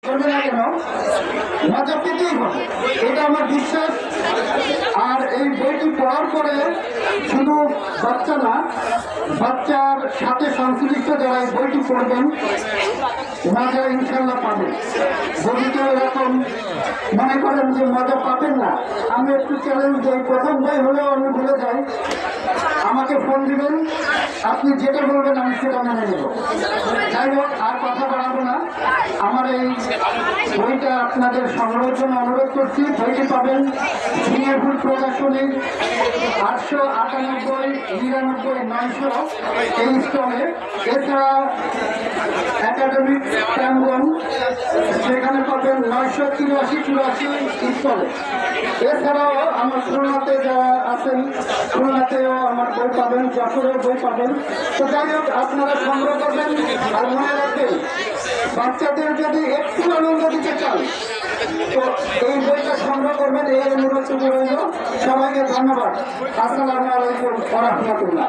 করবে না কেন মজা পেতেই হবে, এটা আমার বিশ্বাস। আর এই বইটি পড়ার পরে শুধু বাচ্চা না, বাচ্চার সাথে সংশ্লিষ্ট যারা এই বইটি পড়বেন মজা ইনশাল্লাহ পাবেন। যদি কেউ এরকম মনে করেন যে মজা পাবেন না, আমি একটু চ্যালেঞ্জ দিই, প্রথম বই হলেও আমি ভুলে যাই, আমাকে ফোন দিবেন, আপনি যেটা বলবেন আমি সেটা মেনে নেব। যাই হোক, আর কথা বাড়াবো না। আমার এই বইটা আপনাদের সংগ্রহের জন্য অনুরোধ করছি। বইটি পাবেন ঝিঙেপুর প্রকাশনী 898-99-900 এই স্টলে। এছাড়া একাডেমিক প্রাঙ্গণ সেখানে পাবেন 983-84 স্টলে। এছাড়াও আমার খুলনাতে যারা আছেন, খুলনাতেও আমার বই পাবেন, যশোরেও বই পাবেন। তো যাই হোক, আপনারা সংগ্রহ করবেন। আর মনে রাখবেন, বাচ্চাদের যদি একটু আনন্দ দিতে চান তো এই বইটা সংগ্রহ করবেন, এই অনুরোধ রইল। সবাইকে ধন্যবাদ। আসসালামু আলাইকুম ওয়া রাহমাতুল্লাহ।